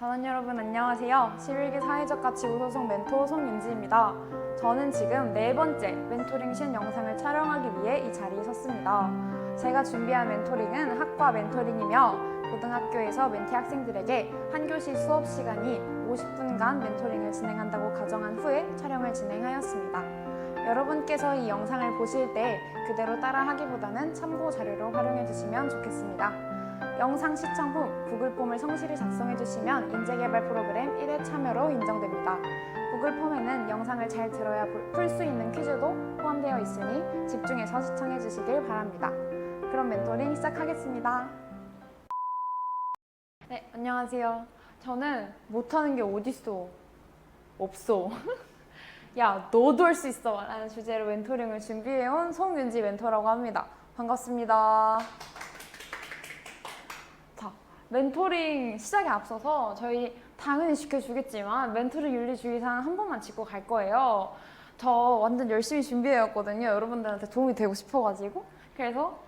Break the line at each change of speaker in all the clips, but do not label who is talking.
단원 여러분 안녕하세요. 11기 사회적 가치 우소속 멘토 송윤지입니다. 저는 지금 네 번째 멘토링 신 영상을 촬영하기 위해 이 자리에 섰습니다. 제가 준비한 멘토링은 학과 멘토링이며 고등학교에서 멘티 학생들에게 한 교시 수업 시간이 50분간 멘토링을 진행한다고 가정한 후에 촬영을 진행하였습니다. 여러분께서 이 영상을 보실 때 그대로 따라하기보다는 참고 자료로 활용해 주시면 좋겠습니다. 영상 시청 후 구글 폼을 성실히 작성해 주시면 인재개발 프로그램 1회 참여로 인정됩니다. 구글 폼에는 영상을 잘 들어야 풀 수 있는 퀴즈도 포함되어 있으니 집중해서 시청해 주시길 바랍니다. 그럼 멘토링 시작하겠습니다. 네, 안녕하세요. 저는 못하는 게 어딨어? 없어. 야, 너도 할 수 있어! 라는 주제로 멘토링을 준비해온 송윤지 멘토라고 합니다. 반갑습니다. 자, 멘토링 시작에 앞서서 저희 당연히 지켜주겠지만 멘토링 윤리주의사항 한 번만 짚고 갈 거예요. 저 완전 열심히 준비해왔거든요. 여러분들한테 도움이 되고 싶어가지고. 그래서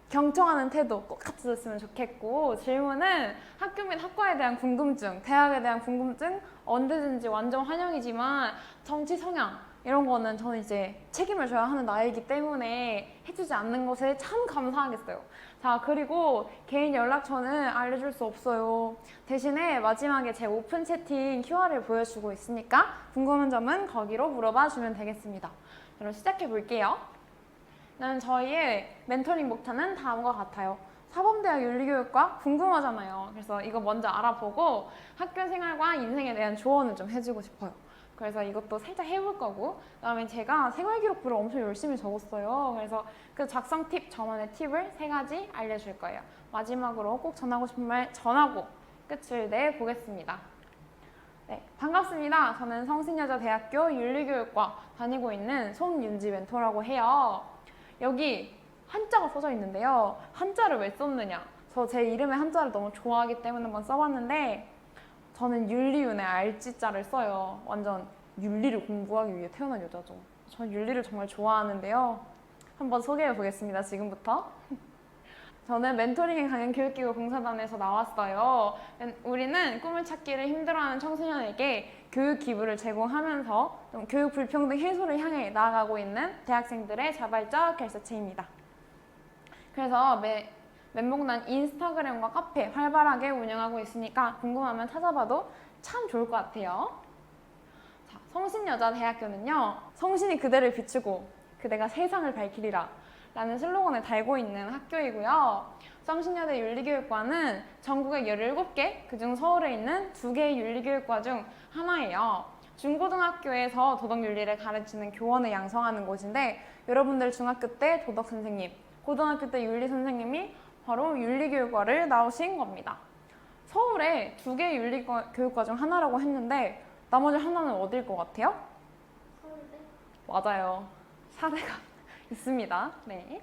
경청하는 태도 꼭 갖춰줬으면 좋겠고, 질문은 학교 및 학과에 대한 궁금증, 대학에 대한 궁금증 언제든지 완전 환영이지만 정치 성향 이런 거는 저는 이제 책임을 져야 하는 나이기 때문에 해주지 않는 것에 참 감사하겠어요. 자, 그리고 개인 연락처는 알려줄 수 없어요. 대신에 마지막에 제 오픈 채팅 QR을 보여주고 있으니까 궁금한 점은 거기로 물어봐 주면 되겠습니다. 그럼 시작해 볼게요. 저희의 멘토링 목차는 다음과 같아요. 사범대학 윤리교육과 궁금하잖아요. 그래서 이거 먼저 알아보고 학교 생활과 인생에 대한 조언을 좀 해주고 싶어요. 그래서 이것도 살짝 해볼 거고, 그다음에 제가 생활기록부를 엄청 열심히 적었어요. 그래서 그 작성 팁, 저만의 팁을 3가지 알려줄 거예요. 마지막으로 꼭 전하고 싶은 말 전하고 끝을 내보겠습니다. 네, 반갑습니다. 저는 성신여자대학교 윤리교육과 다니고 있는 송윤지 멘토라고 해요. 여기 한자가 써져 있는데요. 한자를 왜 썼느냐? 저 제 이름의 한자를 너무 좋아하기 때문에 한번 써봤는데, 저는 윤리윤의 알지자를 써요. 완전 윤리를 공부하기 위해 태어난 여자죠. 전 윤리를 정말 좋아하는데요. 한번 소개해 보겠습니다. 지금부터. 저는 멘토링에 강한 교육기구 봉사단에서 나왔어요. 우리는 꿈을 찾기를 힘들어하는 청소년에게 교육 기부를 제공하면서 좀 교육 불평등 해소를 향해 나아가고 있는 대학생들의 자발적 결사체입니다. 그래서 멘봉단 인스타그램과 카페 활발하게 운영하고 있으니까 궁금하면 찾아봐도 참 좋을 것 같아요. 자, 성신여자대학교는요, 성신이 그대를 비추고 그대가 세상을 밝히리라 라는 슬로건을 달고 있는 학교이고요. 성신여대 윤리교육과는 전국에 17개, 그중 서울에 있는 2개의 윤리교육과 중 하나예요. 중고등학교에서 도덕윤리를 가르치는 교원을 양성하는 곳인데, 여러분들 중학교 때 도덕선생님, 고등학교 때 윤리선생님이 바로 윤리교육과를 나오신 겁니다. 서울에 2개의 윤리교육과 중 하나라고 했는데 나머지 하나는 어딜 것 같아요?
서울대?
맞아요. 사대가 있습니다. 네.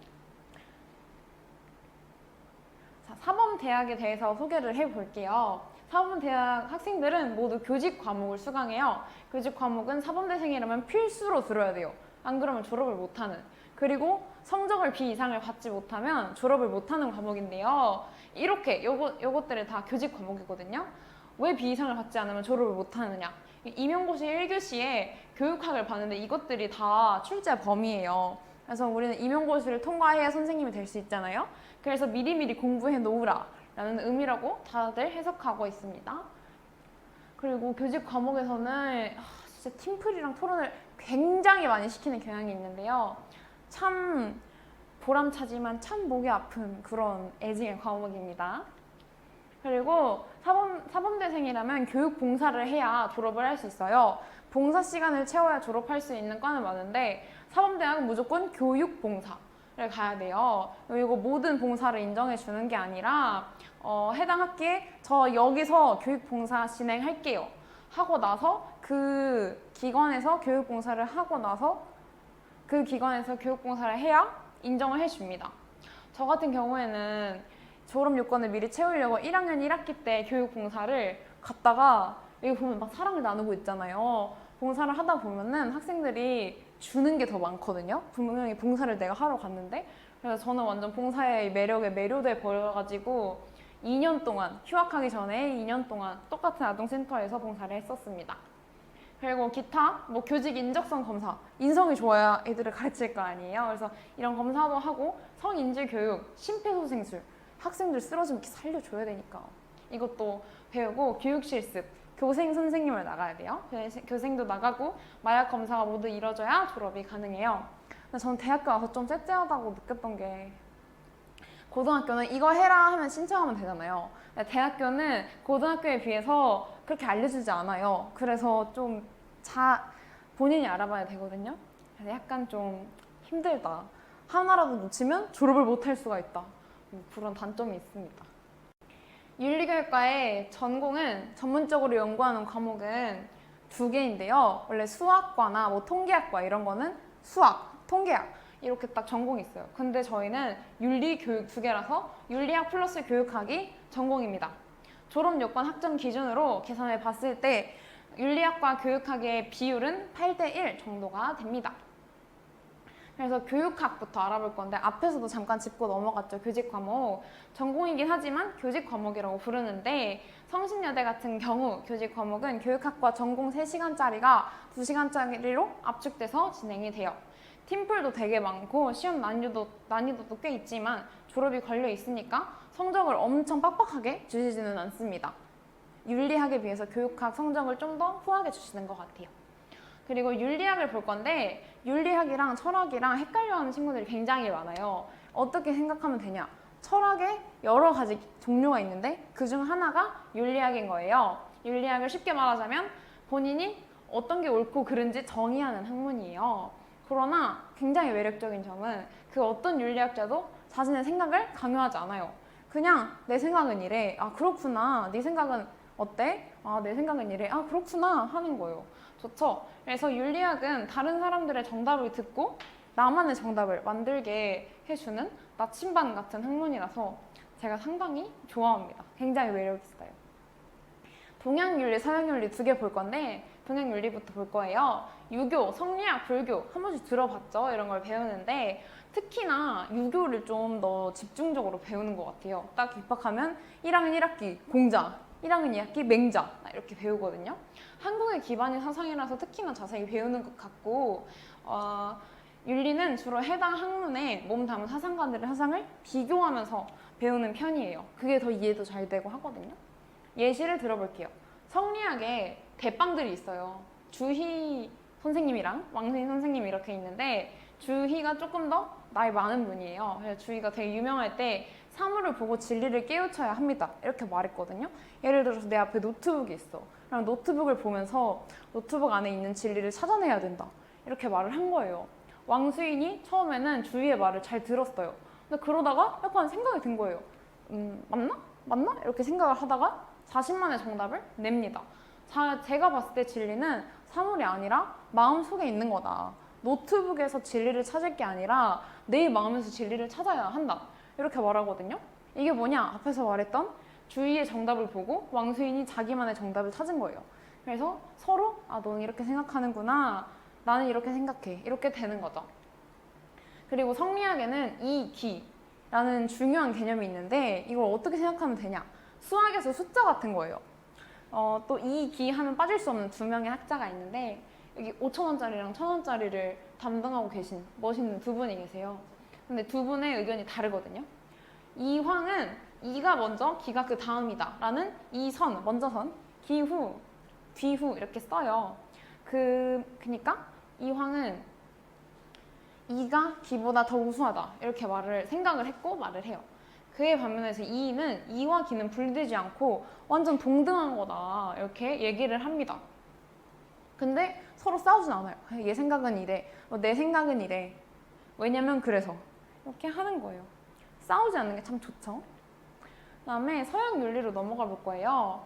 자, 사범대학에 대해서 소개를 해볼게요. 사범대학 학생들은 모두 교직 과목을 수강해요. 교직 과목은 사범대생이라면 필수로 들어야 돼요. 안 그러면 졸업을 못하는. 그리고 성적을 B 이상을 받지 못하면 졸업을 못하는 과목인데요. 이렇게 요것들이 다 교직 과목이거든요. 왜 B 이상을 받지 않으면 졸업을 못하느냐? 임용고시 1교시에 교육학을 봤는데 이것들이 다 출제 범위예요. 그래서 우리는 임용고시를 통과해야 선생님이 될 수 있잖아요. 그래서 미리미리 공부해 놓으라 라는 의미라고 다들 해석하고 있습니다. 그리고 교직 과목에서는 진짜 팀플이랑 토론을 굉장히 많이 시키는 경향이 있는데요. 참 보람차지만 참 목이 아픈 그런 애증의 과목입니다. 그리고 사범대생이라면 교육 봉사를 해야 졸업을 할 수 있어요. 봉사 시간을 채워야 졸업할 수 있는 과는 많은데 사범대학은 무조건 교육 봉사를 가야 돼요. 이거 모든 봉사를 인정해 주는 게 아니라 해당 학기에 저 여기서 교육 봉사 진행할게요 하고 나서 그 기관에서 교육 봉사를 하고 나서 그 기관에서 교육봉사를 해야 인정을 해줍니다. 저 같은 경우에는 졸업 요건을 미리 채우려고 1학년 1학기 때 교육봉사를 갔다가 여기 보면 막 사랑을 나누고 있잖아요. 봉사를 하다 보면은 학생들이 주는 게 더 많거든요. 분명히 봉사를 내가 하러 갔는데. 그래서 저는 완전 봉사의 매력에 매료돼 버려가지고 2년 동안, 휴학하기 전에 2년 동안 똑같은 아동센터에서 봉사를 했었습니다. 그리고 기타, 뭐 교직 인적성 검사, 인성이 좋아야 애들을 가르칠 거 아니에요. 그래서 이런 검사도 하고 성인지 교육, 심폐소생술, 학생들 쓰러지면 이렇게 살려줘야 되니까 이것도 배우고 교육 실습, 교생 선생님을 나가야 돼요. 교생도 나가고 마약 검사가 모두 이뤄져야 졸업이 가능해요. 근데 저는 대학교 와서 좀 쎄쎄하다고 느꼈던 게 고등학교는 이거 해라 하면 신청하면 되잖아요. 대학교는 고등학교에 비해서 그렇게 알려주지 않아요. 그래서 좀 본인이 알아봐야 되거든요. 그래서 약간 좀 힘들다. 하나라도 놓치면 졸업을 못 할 수가 있다. 그런 단점이 있습니다. 윤리교육과의 전공은 전문적으로 연구하는 과목은 2개인데요. 원래 수학과나 뭐 통계학과 이런 거는 수학, 통계학 이렇게 딱 전공이 있어요. 근데 저희는 윤리교육 2개라서 윤리학 플러스 교육학이 전공입니다. 졸업 요건 학점 기준으로 계산해 봤을 때 윤리학과 교육학의 비율은 8대1 정도가 됩니다. 그래서 교육학부터 알아볼 건데 앞에서도 잠깐 짚고 넘어갔죠. 교직 과목. 전공이긴 하지만 교직 과목이라고 부르는데 성신여대 같은 경우 교직 과목은 교육학과 전공 3시간짜리가 2시간짜리로 압축돼서 진행이 돼요. 팀플도 되게 많고 시험 난이도도 꽤 있지만 졸업이 걸려 있으니까 성적을 엄청 빡빡하게 주시지는 않습니다. 윤리학에 비해서 교육학 성적을 좀 더 후하게 주시는 것 같아요. 그리고 윤리학을 볼 건데 윤리학이랑 철학이랑 헷갈려하는 친구들이 굉장히 많아요. 어떻게 생각하면 되냐? 철학에 여러 가지 종류가 있는데 그중 하나가 윤리학인 거예요. 윤리학을 쉽게 말하자면 본인이 어떤 게 옳고 그른지 정의하는 학문이에요. 그러나 굉장히 매력적인 점은 그 어떤 윤리학자도 자신의 생각을 강요하지 않아요. 그냥 내 생각은 이래. 아 그렇구나. 네 생각은 어때? 아 내 생각은 이래. 아 그렇구나 하는 거예요. 좋죠? 그래서 윤리학은 다른 사람들의 정답을 듣고 나만의 정답을 만들게 해주는 나침반 같은 학문이라서 제가 상당히 좋아합니다. 굉장히 매력 있어요. 동양윤리, 서양윤리 2개 볼 건데 동양윤리부터 볼 거예요. 유교, 성리학, 불교 한 번씩 들어봤죠? 이런 걸 배우는데 특히나 유교를 좀 더 집중적으로 배우는 것 같아요. 딱 입학하면 1학년 1학기 공자, 1학년 2학기 맹자 이렇게 배우거든요. 한국의 기반이 사상이라서 특히나 자세히 배우는 것 같고 윤리는 주로 해당 학문에 몸담은 사상가들의 사상을 비교하면서 배우는 편이에요. 그게 더 이해도 잘 되고 하거든요. 예시를 들어볼게요. 성리학에 대빵들이 있어요. 주희 선생님이랑 왕수인 선생님이 이렇게 있는데 주희가 조금 더 나이 많은 분이에요. 그래서 주희가 되게 유명할 때 사물을 보고 진리를 깨우쳐야 합니다. 이렇게 말했거든요. 예를 들어서 내 앞에 노트북이 있어. 그럼 노트북을 보면서 노트북 안에 있는 진리를 찾아내야 된다. 이렇게 말을 한 거예요. 왕수인이 처음에는 주희의 말을 잘 들었어요. 근데 그러다가 약간 생각이 든 거예요. 맞나? 맞나? 이렇게 생각을 하다가 자신만의 정답을 냅니다. 제가 봤을 때 진리는 사물이 아니라 마음속에 있는 거다. 노트북에서 진리를 찾을 게 아니라 내 마음에서 진리를 찾아야 한다. 이렇게 말하거든요. 이게 뭐냐? 앞에서 말했던 주위의 정답을 보고 왕수인이 자기만의 정답을 찾은 거예요. 그래서 서로 너는 이렇게 생각하는구나. 나는 이렇게 생각해. 이렇게 되는 거죠. 그리고 성리학에는 이기라는 중요한 개념이 있는데 이걸 어떻게 생각하면 되냐? 수학에서 숫자 같은 거예요. 또 이기 하면 빠질 수 없는 2명의 학자가 있는데 여기 5,000원짜리랑 1,000원짜리를 담당하고 계신 멋있는 2분이 계세요. 근데 2분의 의견이 다르거든요. 이황은 이가 먼저 기가 그 다음이다 라는 이선, 먼저 선, 기후, 뒤후 이렇게 써요. 그니까 이황은 이가 기보다 더 우수하다 이렇게 생각을 했고 말을 해요. 그에 반면에서 이는 이와 기는 분리되지 않고 완전 동등한 거다 이렇게 얘기를 합니다. 근데 서로 싸우진 않아요. 얘 생각은 이래, 내 생각은 이래. 왜냐면 그래서 이렇게 하는 거예요. 싸우지 않는 게 참 좋죠. 그 다음에 서양 윤리로 넘어가 볼 거예요.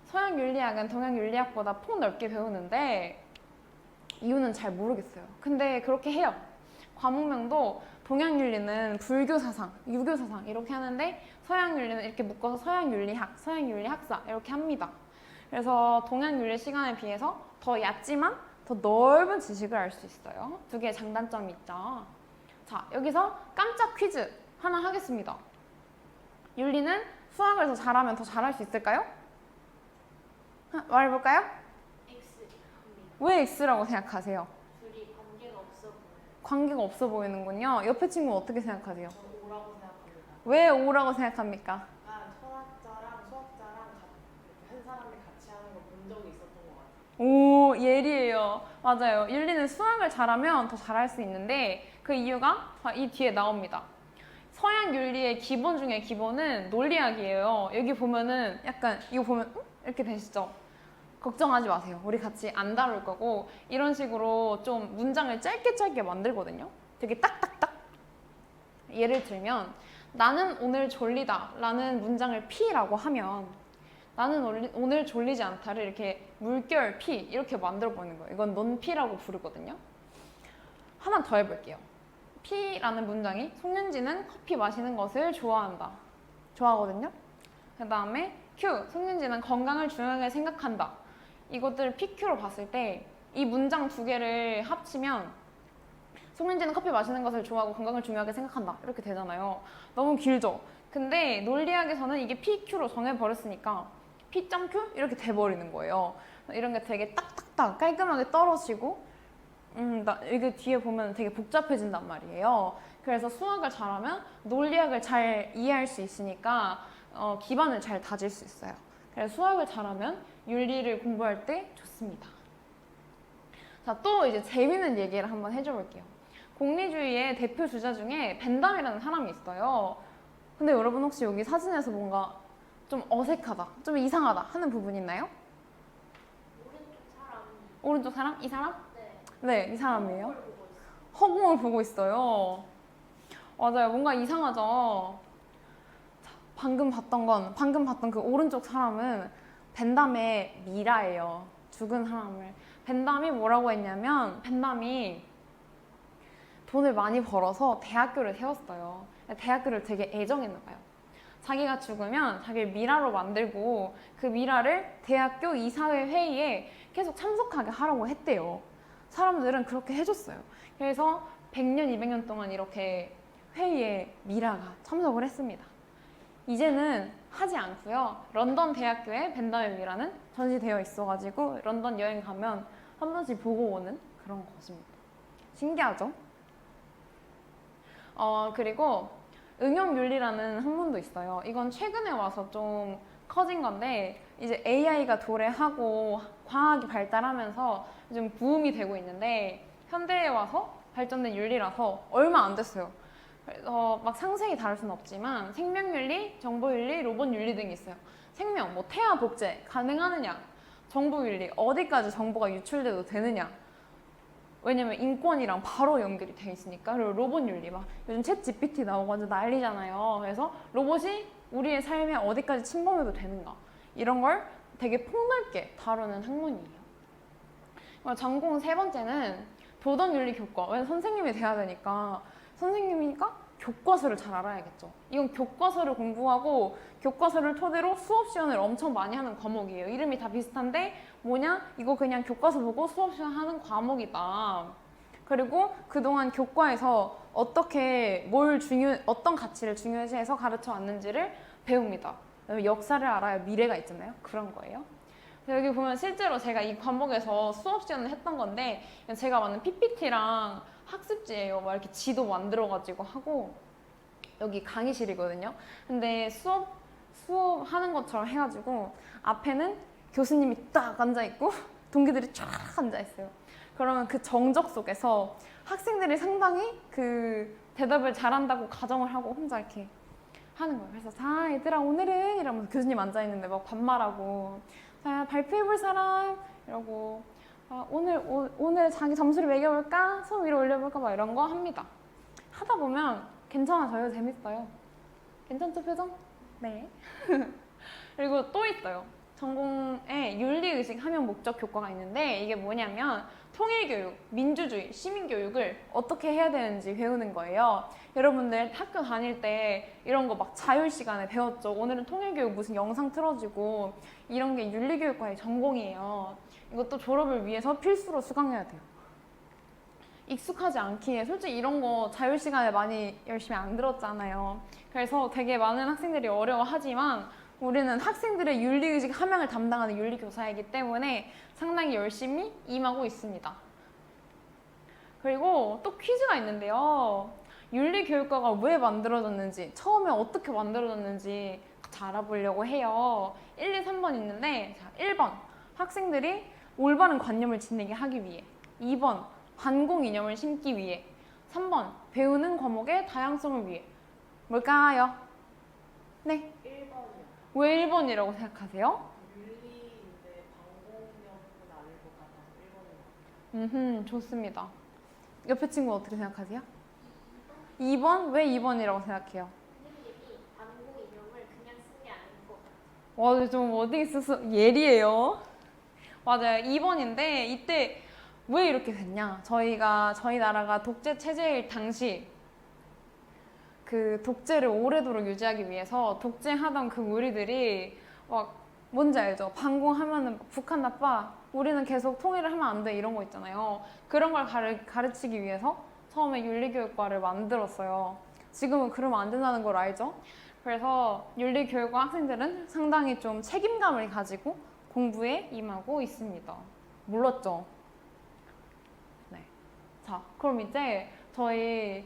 서양 윤리학은 동양 윤리학보다 폭넓게 배우는데 이유는 잘 모르겠어요. 근데 그렇게 해요. 과목명도 동양 윤리는 불교 사상, 유교 사상 이렇게 하는데 서양 윤리는 이렇게 묶어서 서양 윤리학, 서양 윤리학사 이렇게 합니다. 그래서 동양 윤리 시간에 비해서 더 얕지만 더 넓은 지식을 알 수 있어요. 2개의 장단점이 있죠. 자, 여기서 깜짝 퀴즈 하나 하겠습니다. 윤리는 수학을 더 잘하면 더 잘할 수 있을까요? 말해볼까요?
X 합니다.
왜 X라고 생각하세요?
둘이 관계가 없어 보여요.
관계가 없어 보이는군요. 옆에 친구는 어떻게 생각하세요?
저는 O라고 생각합니다.
왜 O라고 생각합니까?
약간 철학자랑 수학자랑 이렇게 한 사람이 같이 하는 거 본 적이 있었던 것 같아요.
오, 예리해요. 맞아요. 윤리는 수학을 잘하면 더 잘할 수 있는데 그 이유가 이 뒤에 나옵니다. 서양 윤리의 기본 중에 기본은 논리학이에요. 여기 보면은 약간 이거 보면 이렇게 되시죠? 걱정하지 마세요. 우리 같이 안 다룰 거고 이런 식으로 좀 문장을 짧게 만들거든요. 되게 딱딱딱. 예를 들면 나는 오늘 졸리다 라는 문장을 P라고 하면 나는 오늘 졸리지 않다를 이렇게 물결 P 이렇게 만들어 보는 거예요. 이건 논P라고 부르거든요. 하나 더 해볼게요. P라는 문장이 송윤지는 커피 마시는 것을 좋아한다. 좋아하거든요. 그 다음에 Q, 송윤지는 건강을 중요하게 생각한다. 이것들 PQ로 봤을 때 이 문장 두 개를 합치면 송윤지는 커피 마시는 것을 좋아하고 건강을 중요하게 생각한다. 이렇게 되잖아요. 너무 길죠? 근데 논리학에서는 이게 PQ로 정해버렸으니까 P.Q? 이렇게 돼버리는 거예요. 이런 게 되게 딱딱딱 깔끔하게 떨어지고 이게 뒤에 보면 되게 복잡해진단 말이에요. 그래서 수학을 잘하면 논리학을 잘 이해할 수 있으니까 기반을 잘 다질 수 있어요. 그래서 수학을 잘하면 윤리를 공부할 때 좋습니다. 자, 또 이제 재밌는 얘기를 한번 해줘 볼게요. 공리주의의 대표 주자 중에 벤담이라는 사람이 있어요. 근데 여러분 혹시 여기 사진에서 뭔가 좀 어색하다, 좀 이상하다 하는 부분 있나요?
오른쪽 사람.
오른쪽 사람? 이 사람?
네.
네, 이 사람이에요.
보고 있어요.
허공을 보고 있어요. 맞아요. 뭔가 이상하죠? 자, 방금 봤던 그 오른쪽 사람은 벤담의 미라예요. 죽은 사람을. 벤담이 뭐라고 했냐면, 벤담이 돈을 많이 벌어서 대학교를 세웠어요. 대학교를 되게 애정했나 봐요. 자기가 죽으면 자기를 미라로 만들고 그 미라를 대학교 이사회 회의에 계속 참석하게 하라고 했대요. 사람들은 그렇게 해줬어요. 그래서 100년, 200년 동안 이렇게 회의에 미라가 참석을 했습니다. 이제는 하지 않고요. 런던 대학교에 벤담의 미라는 전시되어 있어가지고 런던 여행 가면 한 번씩 보고 오는 그런 것입니다. 신기하죠? 그리고 응용윤리라는 학문도 있어요. 이건 최근에 와서 좀 커진 건데 이제 AI가 도래하고 과학이 발달하면서 좀 부음이 되고 있는데 현대에 와서 발전된 윤리라서 얼마 안 됐어요. 그래서 막 상세히 다룰 수는 없지만 생명윤리, 정보윤리, 로봇윤리 등이 있어요. 생명, 뭐 태아 복제 가능하느냐, 정보윤리 어디까지 정보가 유출돼도 되느냐. 왜냐면 인권이랑 바로 연결이 돼 있으니까. 그리고 로봇윤리 막 요즘 챗 GPT 나오고 완전 난리잖아요. 그래서 로봇이 우리의 삶에 어디까지 침범해도 되는가 이런 걸 되게 폭넓게 다루는 학문이에요. 전공 세 번째는 도덕윤리 교과. 왜냐면 선생님이 돼야 되니까 선생님이니까 교과서를 잘 알아야겠죠. 이건 교과서를 공부하고 교과서를 토대로 수업 시연을 엄청 많이 하는 과목이에요. 이름이 다 비슷한데 뭐냐? 이거 그냥 교과서 보고 수업 시연 하는 과목이다. 그리고 그동안 교과에서 어떤 가치를 중요시해서 가르쳐 왔는지를 배웁니다. 역사를 알아야 미래가 있잖아요. 그런 거예요. 여기 보면 실제로 제가 이 과목에서 수업 시연을 했던 건데 제가 만든 PPT랑 학습지예요. 막 이렇게 지도 만들어가지고 하고 여기 강의실이거든요. 근데 수업하는 것처럼 해가지고 앞에는 교수님이 딱 앉아있고 동기들이 쫙 앉아있어요. 그러면 그 정적 속에서 학생들이 상당히 그 대답을 잘한다고 가정을 하고 혼자 이렇게 하는 거예요. 그래서 자 얘들아 오늘은 이러면서 교수님 앉아있는데 막 반말하고 자 발표해볼 사람 이러고 오늘 자기 점수를 매겨볼까? 수업 위로 올려볼까? 막 이런 거 합니다. 하다 보면 괜찮아져요. 재밌어요. 괜찮죠 표정? 네. 그리고 또 있어요. 전공에 윤리의식 함양 목적 교과가 있는데 이게 뭐냐면 통일교육, 민주주의, 시민교육을 어떻게 해야 되는지 배우는 거예요. 여러분들 학교 다닐 때 이런 거 막 자율 시간에 배웠죠. 오늘은 통일교육 무슨 영상 틀어지고 이런 게 윤리교육과의 전공이에요. 이것도 졸업을 위해서 필수로 수강해야 돼요. 익숙하지 않기에 솔직히 이런 거 자유 시간에 많이 열심히 안 들었잖아요. 그래서 되게 많은 학생들이 어려워하지만 우리는 학생들의 윤리의식 함양을 담당하는 윤리교사이기 때문에 상당히 열심히 임하고 있습니다. 그리고 또 퀴즈가 있는데요. 윤리교육과가 왜 만들어졌는지, 처음에 어떻게 만들어졌는지 잘 알아보려고 해요. 1, 2, 3번 있는데, 자, 1번 학생들이 올바른 관념을 지니게 하기 위해, 2번 반공 이념을 심기 위해, 3번 배우는 과목의 다양성을 위해. 뭘까요? 네?
1번이요.
왜 1번이라고 생각하세요?
윤리인데 방공력은 아닐 것 같아서 1번인 것
좋습니다. 옆에 친구 어떻게 생각하세요? 2번? 왜 2번이라고 생각해요?
선생님이 반공 이념을 그냥 쓴 게 아닌 것 같아요.
와, 좀 어디 있어서 예리해요. 맞아요. 2번인데 이때 왜 이렇게 됐냐? 저희 나라가 독재 체제일 당시 그 독재를 오래도록 유지하기 위해서 독재하던 그 무리들이 막 뭔지 알죠? 반공하면은 북한 나빠. 우리는 계속 통일을 하면 안 돼. 이런 거 있잖아요. 그런 걸 가르치기 위해서 처음에 윤리교육과를 만들었어요. 지금은 그러면 안 된다는 걸 알죠? 그래서 윤리교육과 학생들은 상당히 좀 책임감을 가지고 공부에 임하고 있습니다. 몰랐죠? 네. 자, 그럼 이제 저희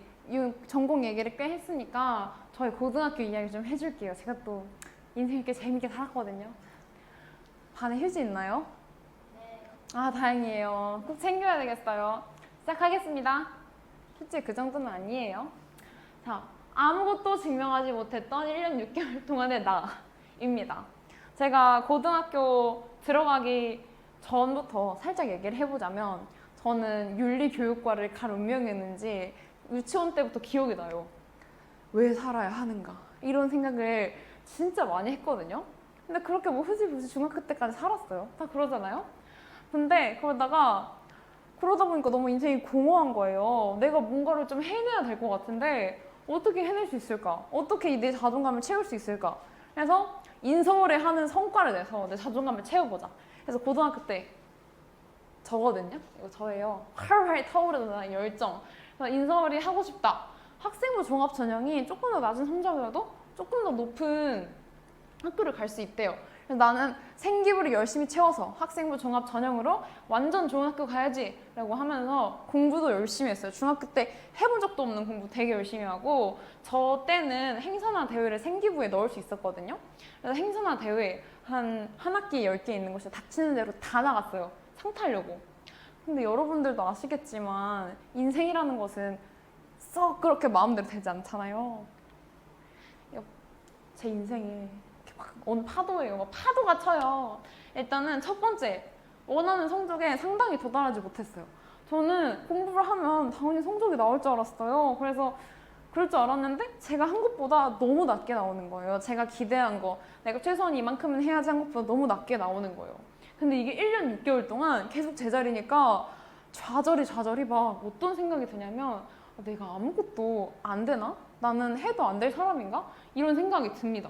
전공 얘기를 꽤 했으니까 저희 고등학교 이야기 좀 해줄게요. 제가 또 인생 꽤 재밌게 살았거든요. 반에 휴지 있나요?
네.
아, 다행이에요. 꼭 챙겨야 되겠어요. 시작하겠습니다. 휴지 그 정도는 아니에요. 자, 아무것도 증명하지 못했던 1년 6개월 동안의 나입니다. 제가 고등학교 들어가기 전부터 살짝 얘기를 해보자면 저는 윤리교육과를 갈 운명이었는지 유치원 때부터 기억이 나요. 왜 살아야 하는가 이런 생각을 진짜 많이 했거든요. 근데 그렇게 뭐 흐지부지 중학교 때까지 살았어요. 다 그러잖아요. 근데 그러다 보니까 너무 인생이 공허한 거예요. 내가 뭔가를 좀 해내야 될 것 같은데 어떻게 해낼 수 있을까? 어떻게 내 자존감을 채울 수 있을까? 그래서 인서울에 하는 성과를 내서 내 자존감을 채워보자. 그래서 고등학교 때 저거든요. 이거 저예요. 활활 타오르는 열정. 그래서 인서울이 하고 싶다. 학생부 종합 전형이 조금 더 낮은 성적이라도 조금 더 높은 학교를 갈 수 있대요. 그래서 나는 생기부를 열심히 채워서 학생부 종합 전형으로 완전 좋은 학교 가야지 라고 하면서 공부도 열심히 했어요. 중학교 때 해본 적도 없는 공부 되게 열심히 하고 저 때는 행사나 대회를 생기부에 넣을 수 있었거든요. 그래서 행사나 대회 한 학기에 10개 있는 곳에 닥치는 대로 다 나갔어요. 상 타려고. 근데 여러분들도 아시겠지만 인생이라는 것은 썩 그렇게 마음대로 되지 않잖아요. 제 인생이 막 온 파도예요. 막 파도가 쳐요. 일단은 첫 번째, 원하는 성적에 상당히 도달하지 못했어요. 저는 공부를 하면 당연히 성적이 나올 줄 알았어요. 그래서 그럴 줄 알았는데 제가 한 것보다 너무 낮게 나오는 거예요. 제가 기대한 거, 내가 최소한 이만큼은 해야지 한 것보다 너무 낮게 나오는 거예요. 근데 이게 1년 6개월 동안 계속 제자리니까 좌절이 막 어떤 생각이 드냐면 내가 아무것도 안 되나? 나는 해도 안 될 사람인가? 이런 생각이 듭니다.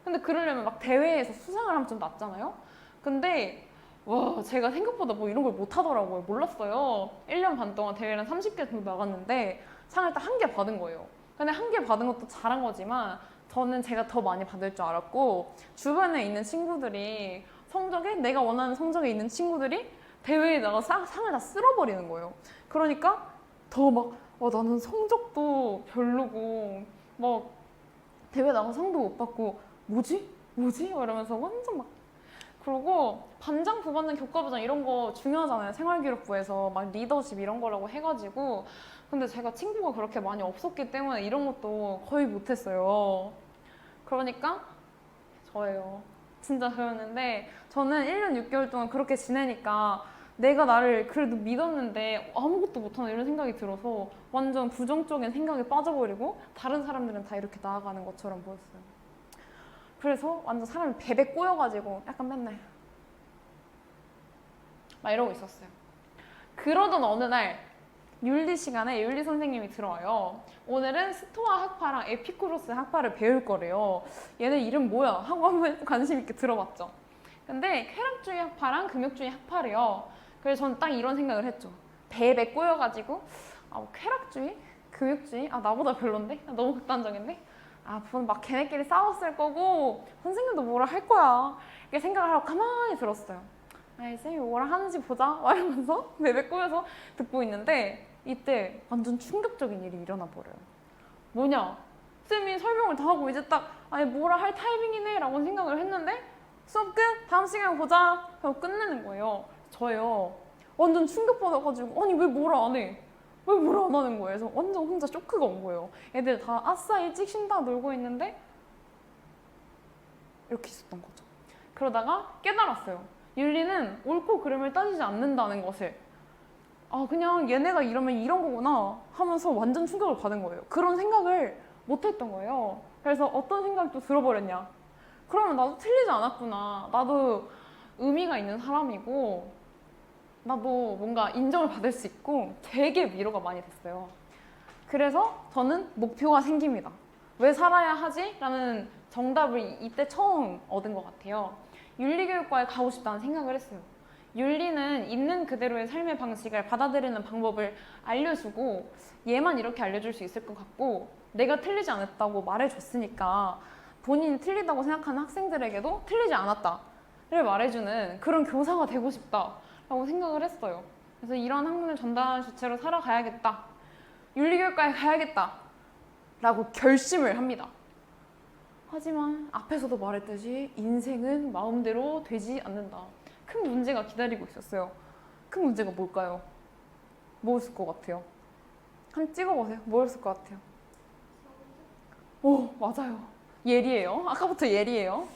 근데 그러려면 막 대회에서 수상을 하면 좀 낫잖아요? 근데 와, 제가 생각보다 뭐 이런 걸 못하더라고요. 몰랐어요. 1년 반 동안 대회를 30개 정도 나갔는데 상을 딱 한 개 받은 거예요. 근데 한 개 받은 것도 잘한 거지만 저는 제가 더 많이 받을 줄 알았고 주변에 있는 친구들이 성적에 내가 원하는 성적에 있는 친구들이 대회에 나가서 상을 다 쓸어버리는 거예요. 그러니까 더 막 나는 성적도 별로고 막 대회 나가서 상도 못 받고 뭐지? 이러면서 완전 막 그러고 반장, 부반장, 교과부장 이런 거 중요하잖아요. 생활기록부에서 막 리더십 이런 거라고 해가지고 근데 제가 친구가 그렇게 많이 없었기 때문에 이런 것도 거의 못했어요. 그러니까 저예요. 진짜 저였는데 저는 1년 6개월 동안 그렇게 지내니까 내가 나를 그래도 믿었는데 아무것도 못하나 이런 생각이 들어서 완전 부정적인 생각에 빠져버리고 다른 사람들은 다 이렇게 나아가는 것처럼 보였어요. 그래서 완전 사람이 베베 꼬여가지고 약간 맨날 막 이러고 있었어요. 그러던 어느 날 윤리 시간에 윤리 선생님이 들어와요. 오늘은 스토아 학파랑 에피쿠로스 학파를 배울 거래요. 얘네 이름 뭐야? 하고 한번 관심 있게 들어봤죠. 근데 쾌락주의 학파랑 금욕주의 학파래요. 그래서 저는 딱 이런 생각을 했죠. 배에 꼬여가지고 뭐 쾌락주의? 교육주의? 나보다 별론데? 너무 극단적인데? 막 걔네끼리 싸웠을 거고 선생님도 뭐라 할 거야 이렇게 생각을 하고 가만히 들었어요. 쌤이 뭐라 하는지 보자 막 이러면서 배에 꼬여서 듣고 있는데 이때 완전 충격적인 일이 일어나 버려요. 뭐냐? 쌤이 설명을 다 하고 이제 딱 뭐라 할 타이밍이네 라고 생각을 했는데 수업 끝! 다음 시간에 보자! 하고 끝내는 거예요. 저요 완전 충격받아가지고 아니 왜 뭐라 안 해? 왜 뭐라 안 하는 거예요? 그래서 완전 혼자 쇼크가 온 거예요. 애들 다 아싸 일찍 쉰다 놀고 있는데 이렇게 있었던 거죠. 그러다가 깨달았어요. 윤리는 옳고 그름을 따지지 않는다는 것을. 그냥 얘네가 이러면 이런 거구나 하면서 완전 충격을 받은 거예요. 그런 생각을 못 했던 거예요. 그래서 어떤 생각이 또 들어버렸냐. 그러면 나도 틀리지 않았구나. 나도 의미가 있는 사람이고 나도 뭔가 인정을 받을 수 있고 되게 위로가 많이 됐어요. 그래서 저는 목표가 생깁니다. 왜 살아야 하지? 라는 정답을 이때 처음 얻은 것 같아요. 윤리교육과에 가고 싶다는 생각을 했어요. 윤리는 있는 그대로의 삶의 방식을 받아들이는 방법을 알려주고 얘만 이렇게 알려줄 수 있을 것 같고 내가 틀리지 않았다고 말해줬으니까 본인이 틀리다고 생각하는 학생들에게도 틀리지 않았다를 말해주는 그런 교사가 되고 싶다라고 생각을 했어요. 그래서 이런 학문을 전달하는 주체로 살아가야겠다. 윤리교육과에 가야겠다 라고 결심을 합니다. 하지만 앞에서도 말했듯이 인생은 마음대로 되지 않는다. 큰 문제가 기다리고 있었어요. 큰 문제가 뭘까요? 뭐였을 것 같아요? 한번 찍어보세요. 뭐였을 것 같아요? 오, 맞아요. 예리해요. 아까부터 예리해요.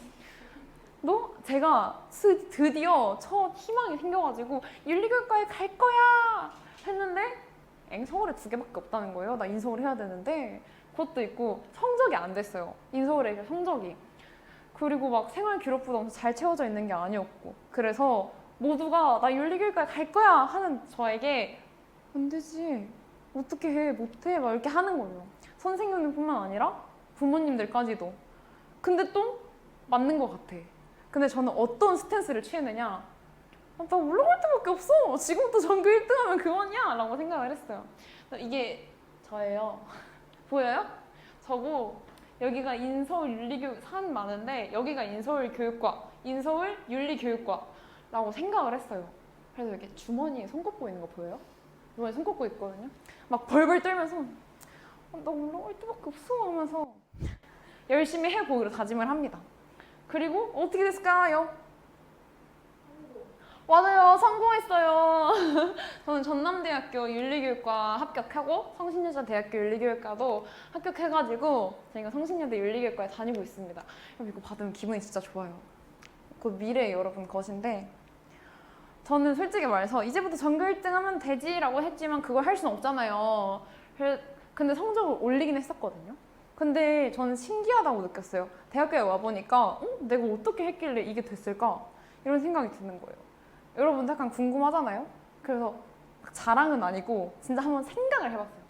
제가 드디어 첫 희망이 생겨가지고 윤리교육과에 갈 거야 했는데 서울에 2개밖에 없다는 거예요. 나 인서울 해야 되는데 그것도 있고 성적이 안 됐어요. 인서울의 성적이. 그리고 막 생활기록부도 엄청 잘 채워져 있는 게 아니었고 그래서 모두가 나 윤리교육과에 갈 거야 하는 저에게 안 되지. 어떻게 해. 못해. 막 이렇게 하는 거예요. 선생님뿐만 아니라 부모님들까지도. 근데 또 맞는 것 같아. 근데 저는 어떤 스탠스를 취했느냐. 나 올라갈 데밖에 없어. 지금부터 전교 1등하면 그만이야 라고 생각을 했어요. 이게 저예요. 보여요? 저고 여기가 인서울 윤리교육 산 많은데 여기가 인서울 교육과, 인서울 윤리교육과라고 생각을 했어요. 그래서 이렇게 주머니에 손 꽂고 있는 거 보여요? 주머니에 손 꽂고 있거든요. 막 벌벌 떨면서 나 올라갈 데밖에 없어 하면서 열심히 해보기로 다짐을 합니다. 그리고 어떻게 됐을까요? 맞아요. 성공했어요. 저는 전남대학교 윤리교육과 합격하고 성신여자대학교 윤리교육과도 합격해가지고 제가 성신여대 윤리교육과에 다니고 있습니다. 이거 받으면 기분이 진짜 좋아요. 그 미래의 여러분 것인데 저는 솔직히 말해서 이제부터 전교 1등 하면 되지 라고 했지만 그걸 할 수는 없잖아요. 근데 성적을 올리긴 했었거든요. 근데 저는 신기하다고 느꼈어요. 대학교에 와보니까 내가 어떻게 했길래 이게 됐을까? 이런 생각이 드는 거예요. 여러분 약간 궁금하잖아요? 그래서 자랑은 아니고 진짜 한번 생각을 해봤어요.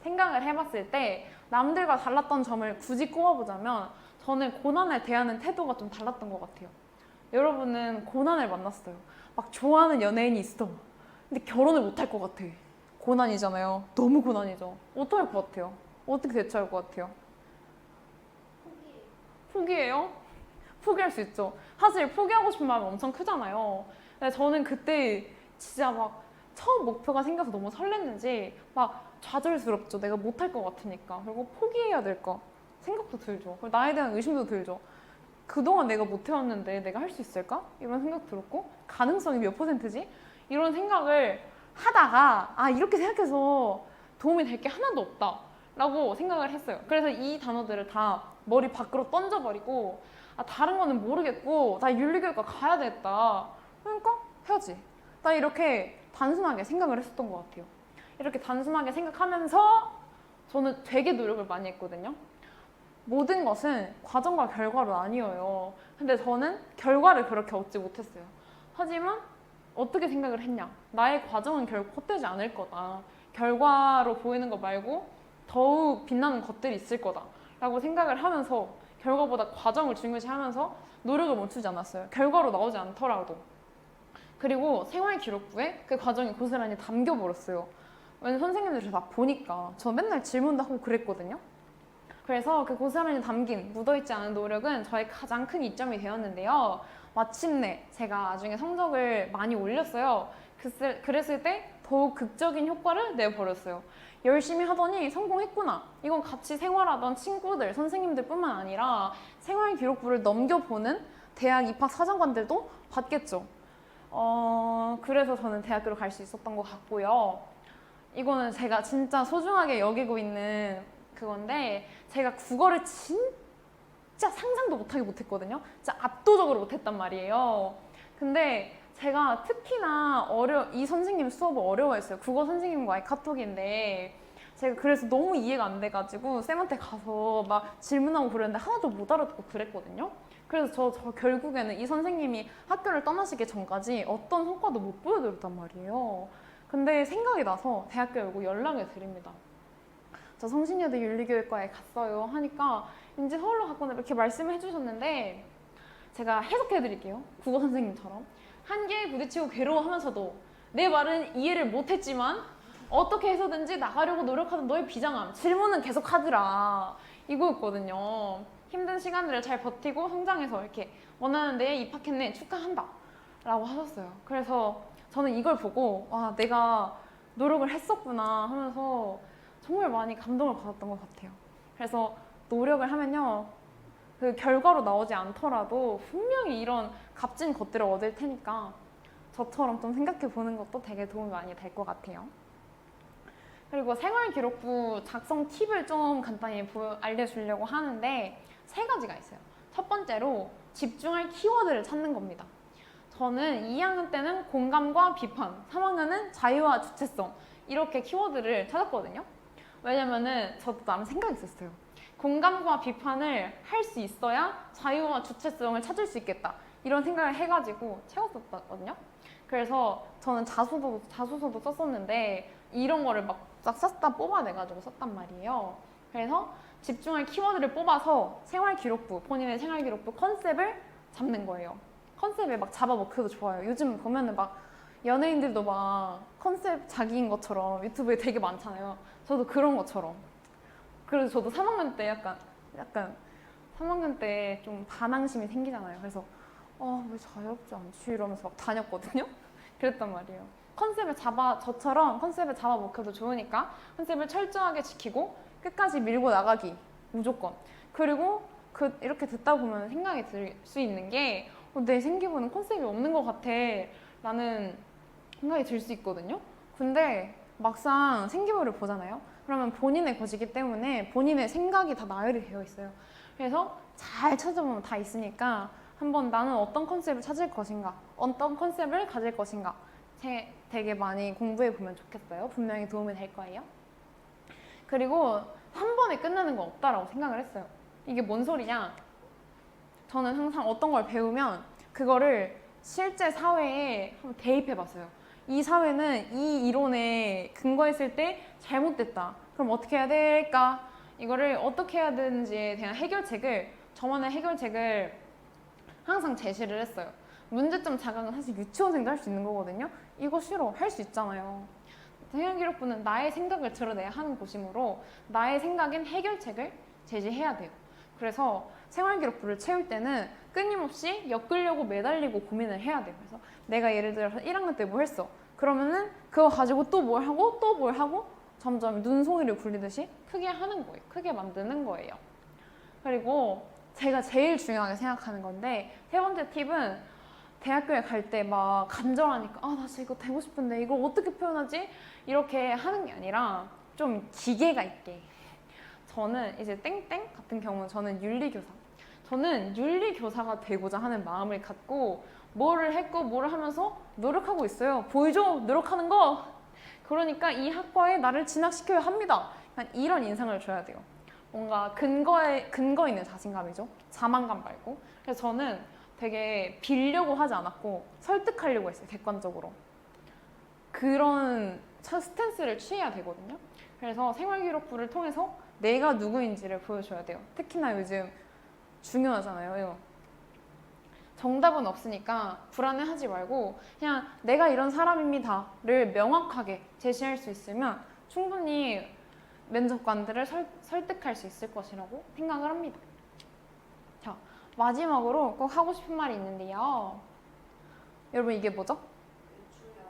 생각을 해봤을 때 남들과 달랐던 점을 굳이 꼽아보자면 저는 고난을 대하는 태도가 좀 달랐던 것 같아요. 여러분은 고난을 만났어요. 막 좋아하는 연예인이 있어. 근데 결혼을 못 할 것 같아. 고난이잖아요. 너무 고난이죠. 어떡할 것 같아요? 어떻게 대처할 것 같아요? 포기해요? 포기할 수 있죠. 사실 포기하고 싶은 마음이 엄청 크잖아요. 근데 저는 그때 진짜 막 처음 목표가 생겨서 너무 설렜는지 막 좌절스럽죠. 내가 못할 것 같으니까. 그리고 포기해야 될까 생각도 들죠. 그리고 나에 대한 의심도 들죠. 그동안 내가 못해왔는데 내가 할 수 있을까? 이런 생각 들었고 가능성이 몇 %지? 이런 생각을 하다가 이렇게 생각해서 도움이 될 게 하나도 없다 라고 생각을 했어요. 그래서 이 단어들을 다 머리 밖으로 던져버리고 다른 거는 모르겠고 나 윤리교육과 가야 되겠다. 그러니까 해야지. 나 이렇게 단순하게 생각을 했었던 것 같아요. 이렇게 단순하게 생각하면서 저는 되게 노력을 많이 했거든요. 모든 것은 과정과 결과로 나뉘어요. 근데 저는 결과를 그렇게 얻지 못했어요. 하지만 어떻게 생각을 했냐. 나의 과정은 결국 헛되지 않을 거다. 결과로 보이는 거 말고 더욱 빛나는 것들이 있을 거다 라고 생각을 하면서 결과보다 과정을 중요시하면서 노력을 멈추지 않았어요. 결과로 나오지 않더라도. 그리고 생활기록부에 그 과정이 고스란히 담겨버렸어요. 왜냐면 선생님들이 다 보니까 저 맨날 질문도 하고 그랬거든요. 그래서 그 고스란히 담긴 묻어있지 않은 노력은 저의 가장 큰 이점이 되었는데요. 마침내 제가 나중에 성적을 많이 올렸어요. 그랬을 때 더욱 극적인 효과를 내버렸어요. 열심히 하더니 성공했구나. 이건 같이 생활하던 친구들, 선생님들 뿐만 아니라 생활기록부를 넘겨보는 대학 입학 사정관들도 봤겠죠. 그래서 저는 대학교를 갈 수 있었던 것 같고요. 이거는 제가 진짜 소중하게 여기고 있는 그건데, 제가 국어를 진짜 상상도 못했거든요. 진짜 압도적으로 못했단 말이에요. 근데 제가 특히나 이 선생님 수업을 어려워했어요. 국어 선생님과의 카톡인데 제가 그래서 너무 이해가 안 돼가지고 쌤한테 가서 막 질문하고 그랬는데 하나도 못 알아듣고 그랬거든요. 그래서 저 결국에는 이 선생님이 학교를 떠나시기 전까지 어떤 성과도 못 보여드렸단 말이에요. 근데 생각이 나서 대학교에 오고 연락을 드립니다. 저 성신여대 윤리교육과에 갔어요 하니까 이제 서울로 갔구나 이렇게 말씀을 해주셨는데, 제가 해석해 드릴게요. 국어 선생님처럼. 한계에 부딪히고 괴로워하면서도 내 말은 이해를 못했지만 어떻게 해서든지 나가려고 노력하는 너의 비장함, 질문은 계속 하더라, 이거였거든요. 힘든 시간들을 잘 버티고 성장해서 이렇게 원하는 데에 입학했네, 축하한다 라고 하셨어요. 그래서 저는 이걸 보고 와, 내가 노력을 했었구나 하면서 정말 많이 감동을 받았던 것 같아요. 그래서 노력을 하면요, 그 결과로 나오지 않더라도 분명히 이런 값진 것들을 얻을 테니까 저처럼 좀 생각해 보는 것도 되게 도움이 많이 될 것 같아요. 그리고 생활기록부 작성 팁을 좀 간단히 알려주려고 하는데 3가지가 있어요. 첫 번째로 집중할 키워드를 찾는 겁니다. 저는 2학년 때는 공감과 비판, 3학년은 자유와 주체성, 이렇게 키워드를 찾았거든요. 왜냐면은 저도 나름 생각이 있었어요. 공감과 비판을 할 수 있어야 자유와 주체성을 찾을 수 있겠다, 이런 생각을 해가지고 채웠었거든요. 그래서 저는 자소서도 썼었는데 이런 거를 막 싹 뽑아내가지고 썼단 말이에요. 그래서 집중할 키워드를 뽑아서 생활기록부, 본인의 생활기록부 컨셉을 잡는 거예요. 컨셉에 막 잡아먹혀도 좋아요. 요즘 보면은 막 연예인들도 막 컨셉 자기인 것처럼 유튜브에 되게 많잖아요. 저도 그런 것처럼. 그래서 저도 3학년 때 약간 3학년 때 좀 반항심이 생기잖아요. 그래서 왜 자유롭지 않지? 이러면서 막 다녔거든요. 그랬단 말이에요. 저처럼 컨셉을 잡아먹혀도 좋으니까 컨셉을 철저하게 지키고 끝까지 밀고 나가기, 무조건. 그리고 이렇게 듣다 보면 생각이 들 수 있는 게 내 생기부는 컨셉이 없는 것 같아 라는 생각이 들 수 있거든요. 근데 막상 생기부를 보잖아요. 그러면 본인의 것이기 때문에 본인의 생각이 다 나열이 되어 있어요. 그래서 잘 찾아보면 다 있으니까 한번 나는 어떤 컨셉을 찾을 것인가, 어떤 컨셉을 가질 것인가 되게 많이 공부해 보면 좋겠어요. 분명히 도움이 될 거예요. 그리고 한 번에 끝나는 건 없다라고 생각을 했어요. 이게 뭔 소리냐? 저는 항상 어떤 걸 배우면 그거를 실제 사회에 한번 대입해 봤어요. 이 사회는 이 이론에 근거했을 때 잘못됐다. 그럼 어떻게 해야 될까? 이거를 어떻게 해야 되는지에 대한 저만의 해결책을 항상 제시를 했어요. 문제점 자각은 사실 유치원생도 할 수 있는 거거든요. 이거 싫어, 할 수 있잖아요. 생활기록부는 나의 생각을 드러내야 하는 곳이므로 나의 생각인 해결책을 제시해야 돼요. 그래서 생활기록부를 채울 때는 끊임없이 엮으려고 매달리고 고민을 해야 돼요. 그래서 내가 예를 들어서 1학년 때 뭐 했어? 그러면은 그거 가지고 또 뭘 하고 또 뭘 하고 점점 눈송이를 굴리듯이 크게 하는 거예요. 크게 만드는 거예요. 그리고 제가 제일 중요하게 생각하는 건데, 3번째 팁은 대학교에 갈 때 막 간절하니까 나 진짜 이거 되고 싶은데 이걸 어떻게 표현하지? 이렇게 하는 게 아니라 좀 기계가 있게. 저는 이제 땡땡 같은 경우는 저는 윤리교사가 되고자 하는 마음을 갖고 뭐를 했고 뭐를 하면서 노력하고 있어요. 보이죠? 노력하는 거. 그러니까 이 학과에 나를 진학시켜야 합니다. 이런 인상을 줘야 돼요. 뭔가 근거 있는 자신감이죠. 자만감 말고. 그래서 저는 되게 빌려고 하지 않았고 설득하려고 했어요. 객관적으로. 그런 스탠스를 취해야 되거든요. 그래서 생활기록부를 통해서 내가 누구인지를 보여줘야 돼요. 특히나 요즘 중요하잖아요. 정답은 없으니까 불안해하지 말고 그냥 내가 이런 사람입니다를 명확하게 제시할 수 있으면 충분히 면접관들을 설득할 수 있을 것이라고 생각을 합니다. 자, 마지막으로 꼭 하고 싶은 말이 있는데요. 여러분 이게 뭐죠?
배추요.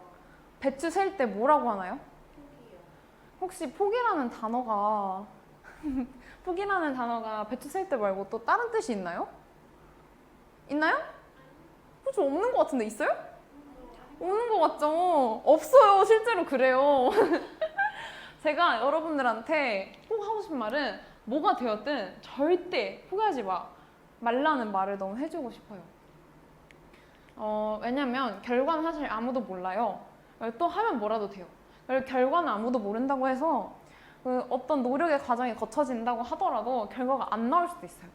배추 셀 때 뭐라고 하나요?
포기요.
혹시 포기라는 단어가 포기라는 단어가 배추 셀 때 말고 또 다른 뜻이 있나요? 있나요? 그죠? 없는 것 같은데 있어요? 없는 것 같죠? 없어요. 실제로 그래요. 제가 여러분들한테 꼭 하고 싶은 말은 뭐가 되었든 절대 포기하지 말라는 말을 너무 해주고 싶어요. 왜냐면 결과는 사실 아무도 몰라요. 또 하면 뭐라도 돼요. 그리고 결과는 아무도 모른다고 해서 그 어떤 노력의 과정이 거쳐진다고 하더라도 결과가 안 나올 수도 있어요.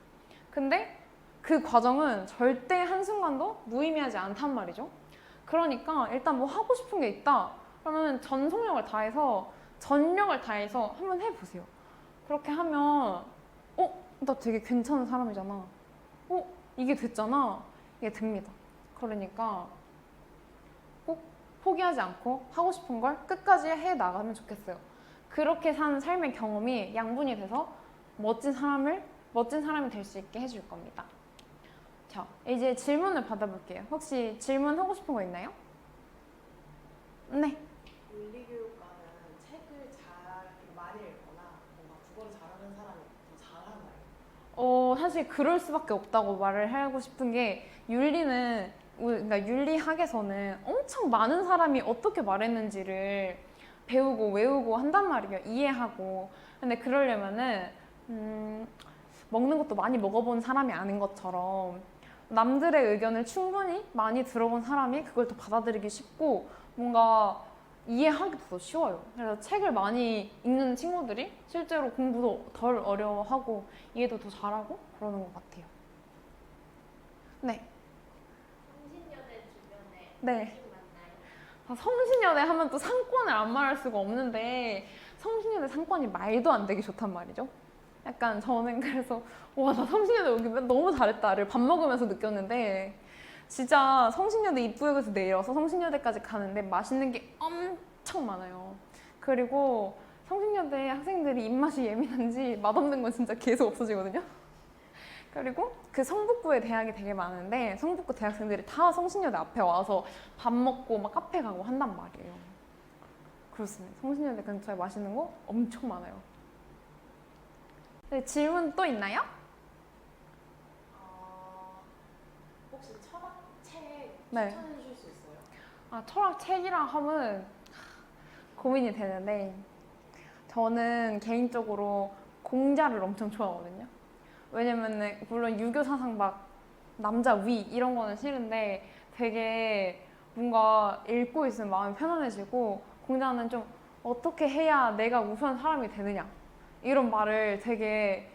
근데 그 과정은 절대 한순간도 무의미하지 않단 말이죠. 그러니까 일단 뭐 하고 싶은 게 있다. 그러면 전력을 다해서 한번 해보세요. 그렇게 하면 나 되게 괜찮은 사람이잖아. 이게 됐잖아. 이게 됩니다. 그러니까 꼭 포기하지 않고 하고 싶은 걸 끝까지 해 나가면 좋겠어요. 그렇게 사는 삶의 경험이 양분이 돼서 멋진 사람이 될 수 있게 해줄 겁니다. 자, 이제 질문을 받아볼게요. 혹시 질문하고 싶은 거 있나요? 네.
윤리교육과는 책을 많이 읽거나 뭔가 국어를 잘하는 사람이 더 잘하나요?
사실 그럴 수밖에 없다고 말을 하고 싶은 게 그러니까 윤리학에서는 엄청 많은 사람이 어떻게 말했는지를 배우고 외우고 한단 말이에요. 이해하고. 근데 그러려면은 먹는 것도 많이 먹어본 사람이 아닌 것처럼 남들의 의견을 충분히 많이 들어본 사람이 그걸 더 받아들이기 쉽고 뭔가 이해하기도 더 쉬워요. 그래서 책을 많이 읽는 친구들이 실제로 공부도 덜 어려워하고 이해도 더 잘하고 그러는 것 같아요. 네.
성신여대 주변에
네.
관심 많나요?
성신여대 하면 또 상권을 안 말할 수가 없는데 성신여대 상권이 말도 안 되게 좋단 말이죠. 약간 저는 그래서 와, 나 성신여대 오기면 너무 잘했다를 밥 먹으면서 느꼈는데 진짜 성신여대 입구역에서 내려서 성신여대까지 가는데 맛있는 게 엄청 많아요. 그리고 성신여대 학생들이 입맛이 예민한지 맛없는 건 진짜 계속 없어지거든요. 그리고 그 성북구에 대학이 되게 많은데 성북구 대학생들이 다 성신여대 앞에 와서 밥 먹고 막 카페 가고 한단 말이에요. 그렇습니다. 성신여대 근처에 맛있는 거 엄청 많아요. 네, 질문 또 있나요?
혹시 철학책
네.
추천해 주실 수 있어요?
철학 책이랑 하면 고민이 되는데 저는 개인적으로 공자를 엄청 좋아하거든요. 왜냐면은 물론 유교 사상 막 남자 위 이런 거는 싫은데 되게 뭔가 읽고 있으면 마음이 편안해지고 공자는 좀 어떻게 해야 내가 우수한 사람이 되느냐 이런 말을 되게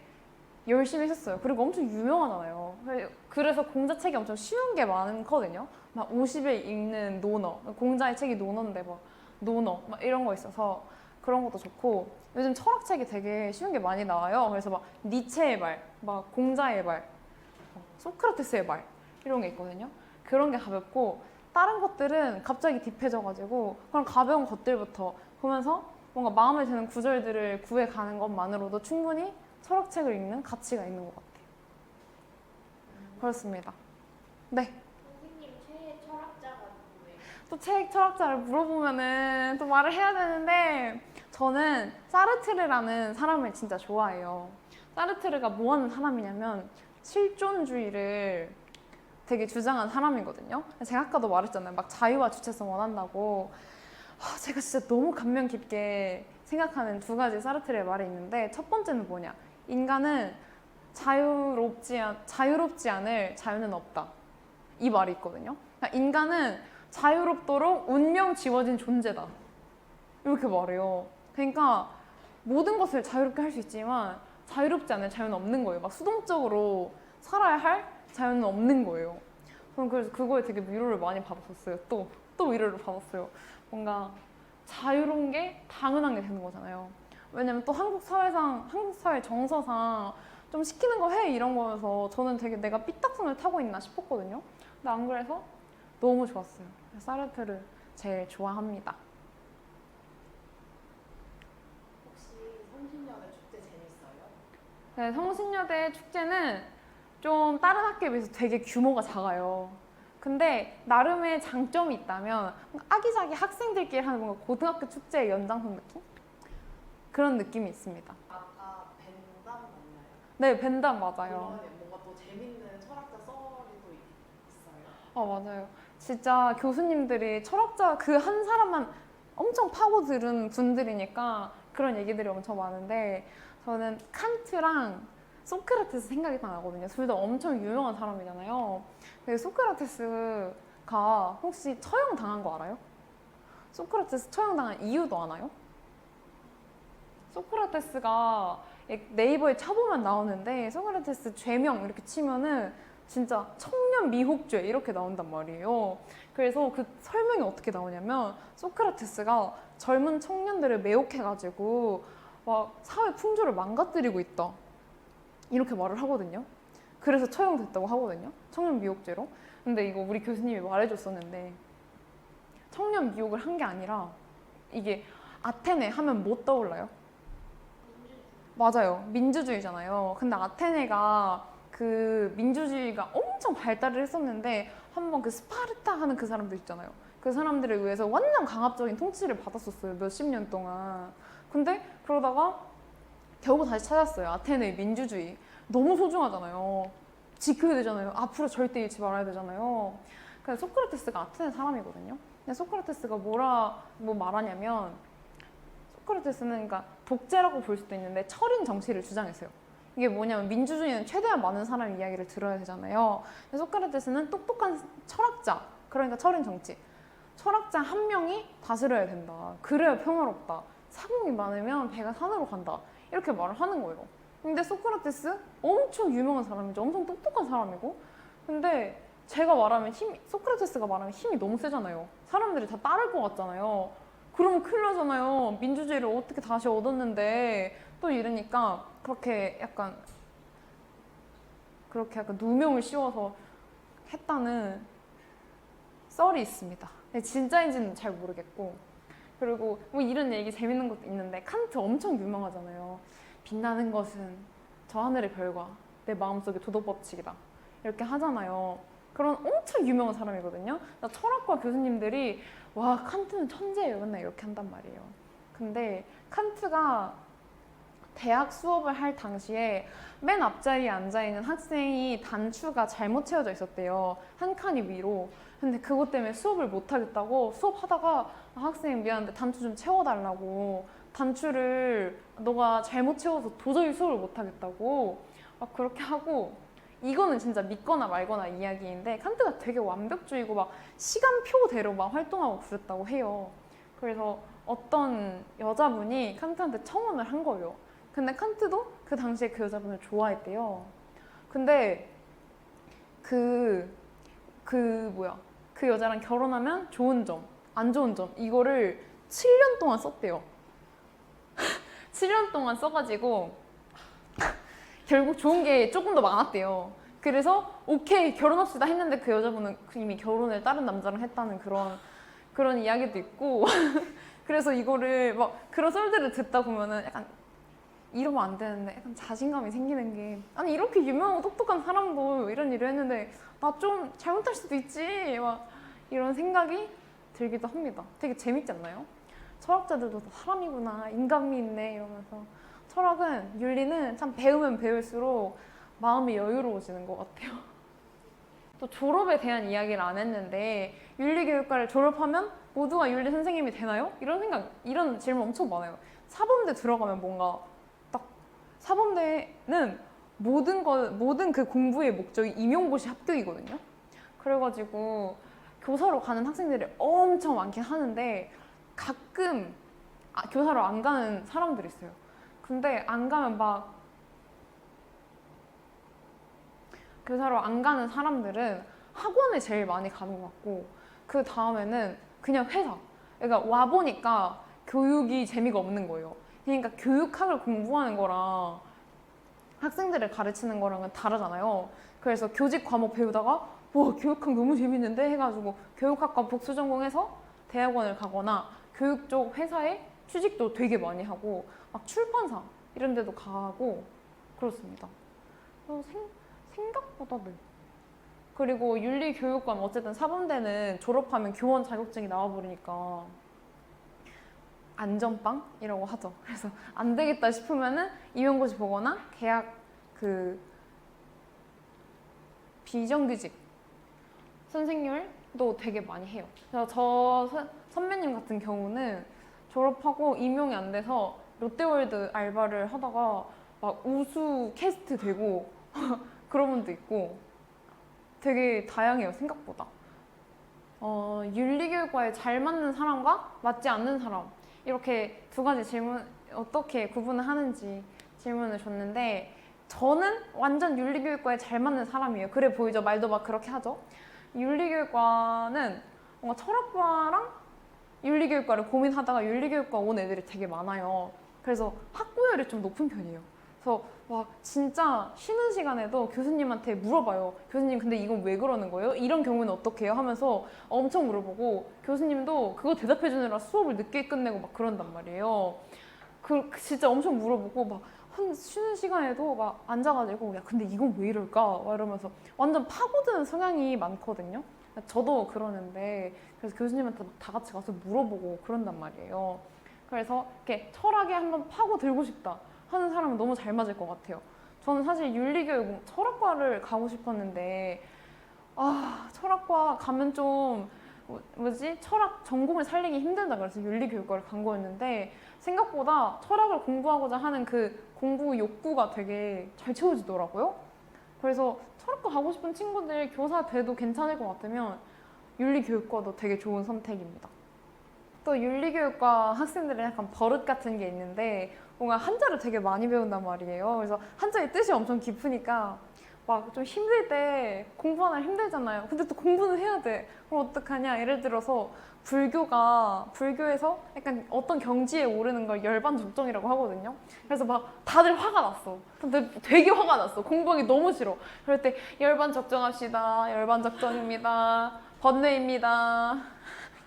열심히 했었어요. 그리고 엄청 유명하잖아요. 그래서 공자 책이 엄청 쉬운 게 많거든요. 막 50일 읽는 논어, 공자의 책이 논어인데 막 논어 막 이런 거 있어서 그런 것도 좋고 요즘 철학책이 되게 쉬운 게 많이 나와요. 그래서 막 니체의 말, 막 공자의 말, 소크라테스의 말 이런 게 있거든요. 그런 게 가볍고 다른 것들은 갑자기 딥해져가지고 그런 가벼운 것들부터 보면서 뭔가 마음에 드는 구절들을 구해가는 것만으로도 충분히 철학책을 읽는 가치가 있는 것 같아요. 그렇습니다. 네.
선생님 최애 철학자가 누구예요?
또 책 철학자를 물어보면은 또 말을 해야 되는데 저는 사르트르라는 사람을 진짜 좋아해요. 사르트르가 뭐 하는 사람이냐면 실존주의를 되게 주장한 사람이거든요. 제가 아까도 말했잖아요. 막 자유와 주체성 원한다고. 제가 진짜 너무 감명 깊게 생각하는 두 가지 사르트르의 말이 있는데 첫 번째는 뭐냐? 인간은 자유롭지 않을 자유는 없다. 이 말이 있거든요. 그러니까 인간은 자유롭도록 운명 지워진 존재다. 이렇게 말해요. 그러니까 모든 것을 자유롭게 할 수 있지만 자유롭지 않을 자유는 없는 거예요. 막 수동적으로 살아야 할 자유는 없는 거예요. 저는 그래서 그거에 되게 위로를 많이 받았었어요. 또 위로를 받았어요. 뭔가 자유로운 게 당연한 게 되는 거잖아요. 왜냐면 또 한국 사회 정서상 좀 시키는 거 해 이런 거여서 저는 되게 내가 삐딱선을 타고 있나 싶었거든요. 근데 안 그래서 너무 좋았어요. 사르트르 제일 좋아합니다.
혹시 성신여대 축제 재밌어요?
네, 성신여대 축제는 좀 다른 학교에 비해서 되게 규모가 작아요. 근데 나름의 장점이 있다면 아기자기 학생들끼리 하는 뭔가 고등학교 축제의 연장선 느낌? 그런 느낌이 있습니다.
아까 벤담 맞나요?
네, 벤담 맞아요.
그러면 뭔가 또 재밌는 철학자 썰이 있어요?
맞아요. 진짜 교수님들이 철학자 그 한 사람만 엄청 파고들은 분들이니까 그런 얘기들이 엄청 많은데 저는 칸트랑 소크라테스 생각이 다 나거든요. 둘 다 엄청 유명한 사람이잖아요. 근데 소크라테스가 혹시 처형당한 거 알아요? 소크라테스 처형당한 이유도 아나요? 소크라테스가 네이버에 쳐보면 나오는데 소크라테스 죄명 이렇게 치면은 진짜 청년 미혹죄 이렇게 나온단 말이에요. 그래서 그 설명이 어떻게 나오냐면 소크라테스가 젊은 청년들을 매혹해가지고 막 사회 풍조를 망가뜨리고 있다 이렇게 말을 하거든요. 그래서 처형됐다고 하거든요. 청년 미혹죄로. 근데 이거 우리 교수님이 말해줬었는데 청년 미혹을 한 게 아니라 이게 아테네 하면 뭐 떠올라요? 맞아요. 민주주의잖아요. 근데 아테네가 그 민주주의가 엄청 발달을 했었는데 한번 그 스파르타 하는 그 사람들 있잖아요. 그 사람들에 의해서 완전 강압적인 통치를 받았었어요. 몇십 년 동안. 근데 그러다가 겨우 다시 찾았어요. 아테네의 민주주의. 너무 소중하잖아요. 지켜야 되잖아요. 앞으로 절대 잃지 말아야 되잖아요. 그래서 소크라테스가 아테네 사람이거든요. 근데 소크라테스가 뭐 말하냐면 소크라테스는 그러니까 독재라고 볼 수도 있는데 철인 정치를 주장했어요. 이게 뭐냐면 민주주의는 최대한 많은 사람 이야기를 들어야 되잖아요. 근데 소크라테스는 똑똑한 철학자, 그러니까 철인 정치. 철학자 한 명이 다스려야 된다. 그래야 평화롭다. 사공이 많으면 배가 산으로 간다. 이렇게 말을 하는 거예요. 근데 소크라테스 엄청 유명한 사람이죠. 엄청 똑똑한 사람이고. 근데 소크라테스가 말하면 힘이 너무 세잖아요. 사람들이 다 따를 것 같잖아요. 그러면 큰일 나잖아요. 민주주의를 어떻게 다시 얻었는데 또 이러니까 그렇게 약간 누명을 씌워서 했다는 썰이 있습니다. 근데 진짜인지는 잘 모르겠고. 그리고 뭐 이런 얘기 재밌는 것도 있는데 칸트 엄청 유명하잖아요. 빛나는 것은 저 하늘의 별과 내 마음속의 도덕 법칙이다. 이렇게 하잖아요. 그런 엄청 유명한 사람이거든요. 철학과 교수님들이 와 칸트는 천재예요. 맨날 이렇게 한단 말이에요. 근데 칸트가 대학 수업을 할 당시에 맨 앞자리에 앉아있는 학생이 단추가 잘못 채워져 있었대요. 한 칸이 위로. 근데 그것 때문에 수업을 못 하겠다고 수업하다가 학생 미안한데 단추 좀 채워달라고 단추를 너가 잘못 채워서 도저히 수업을 못 하겠다고 막 그렇게 하고 이거는 진짜 믿거나 말거나 이야기인데 칸트가 되게 완벽주의고 막 시간표대로 막 활동하고 그랬다고 해요. 그래서 어떤 여자분이 칸트한테 청혼을 한 거예요. 근데 칸트도 그 당시에 그 여자분을 좋아했대요. 근데 그 여자랑 결혼하면 좋은 점, 안 좋은 점 이거를 7년 동안 썼대요. 7년 동안 써가지고 결국 좋은 게 조금 더 많았대요. 그래서 오케이 결혼합시다 했는데 그 여자분은 이미 결혼을 다른 남자랑 했다는 그런 이야기도 있고 그래서 이거를 막 그런 썰들을 듣다 보면은 약간 이러면 안 되는데 약간 자신감이 생기는 게 아니 이렇게 유명하고 똑똑한 사람도 이런 일을 했는데 나 좀 잘못할 수도 있지 막 이런 생각이 들기도 합니다. 되게 재밌지 않나요? 철학자들도 다 사람이구나 인간미 있네 이러면서 철학은 윤리는 참 배우면 배울수록 마음이 여유로워지는 것 같아요. 또 졸업에 대한 이야기를 안 했는데 윤리교육과를 졸업하면 모두가 윤리 선생님이 되나요? 이런 질문 엄청 많아요. 사범대 들어가면 뭔가 딱 사범대는 모든 그 공부의 목적이 임용고시 합격이거든요. 그래가지고 교사로 가는 학생들이 엄청 많긴 하는데 가끔 교사로 안 가는 사람들이 있어요. 근데 안 가면 막 교사로 안 가는 사람들은 학원에 제일 많이 가는 것 같고 그 다음에는 그냥 회사. 그러니까 와보니까 교육이 재미가 없는 거예요. 그러니까 교육학을 공부하는 거랑 학생들을 가르치는 거랑은 다르잖아요. 그래서 교직 과목 배우다가 와 교육학 너무 재밌는데 해가지고 교육학과 복수 전공해서 대학원을 가거나 교육 쪽 회사에 취직도 되게 많이 하고 막 출판사 이런 데도 가고 그렇습니다. 생각보다 네. 그리고 윤리교육관 어쨌든 사범대는 졸업하면 교원 자격증이 나와버리니까 안전빵이라고 하죠. 그래서 안 되겠다 싶으면은 임용고시 보거나 계약 그 비정규직 선생님도 되게 많이 해요. 그래서 선배님 같은 경우는 졸업하고 임용이 안 돼서 롯데월드 알바를 하다가 막 우수 캐스트 되고 그런 분도 있고 되게 다양해요, 생각보다. 윤리교육과에 잘 맞는 사람과 맞지 않는 사람 이렇게 두 가지 질문 어떻게 구분을 하는지 질문을 줬는데 저는 완전 윤리교육과에 잘 맞는 사람이에요. 그래 보이죠? 말도 막 그렇게 하죠. 윤리교육과는 뭔가 철학과랑 윤리교육과를 고민하다가 윤리교육과 온 애들이 되게 많아요. 그래서 학구열이 좀 높은 편이에요. 그래서 와 진짜 쉬는 시간에도 교수님한테 물어봐요. 교수님 근데 이건 왜 그러는 거예요? 이런 경우는 어떻게 해요? 하면서 엄청 물어보고 교수님도 그거 대답해 주느라 수업을 늦게 끝내고 막 그런단 말이에요. 진짜 엄청 물어보고 막 쉬는 시간에도 막 앉아가지고 야 근데 이건 왜 이럴까? 막 이러면서 완전 파고드는 성향이 많거든요. 저도 그러는데 그래서 교수님한테 다 같이 가서 물어보고 그런단 말이에요. 그래서 이렇게 철학에 한번 파고들고 싶다 하는 사람은 너무 잘 맞을 것 같아요. 저는 사실 윤리교육 철학과를 가고 싶었는데 철학과 가면 좀 철학 전공을 살리기 힘들다 그래서 윤리교육과를 간 거였는데 생각보다 철학을 공부하고자 하는 그 공부 욕구가 되게 잘 채워지더라고요. 그래서 철학과 가고 싶은 친구들 교사 돼도 괜찮을 것 같으면 윤리교육과도 되게 좋은 선택입니다. 또 윤리교육과 학생들은 약간 버릇 같은 게 있는데 뭔가 한자를 되게 많이 배운단 말이에요. 그래서 한자의 뜻이 엄청 깊으니까 막 좀 힘들 때 공부하느라 힘들잖아요. 근데 또 공부는 해야 돼. 그럼 어떡하냐? 예를 들어서 불교에서 약간 어떤 경지에 오르는 걸 열반적정이라고 하거든요. 그래서 막 다들 화가 났어. 근데 되게 화가 났어. 공부하기 너무 싫어. 그럴 때 열반적정합시다. 열반적정입니다. 번뇌입니다.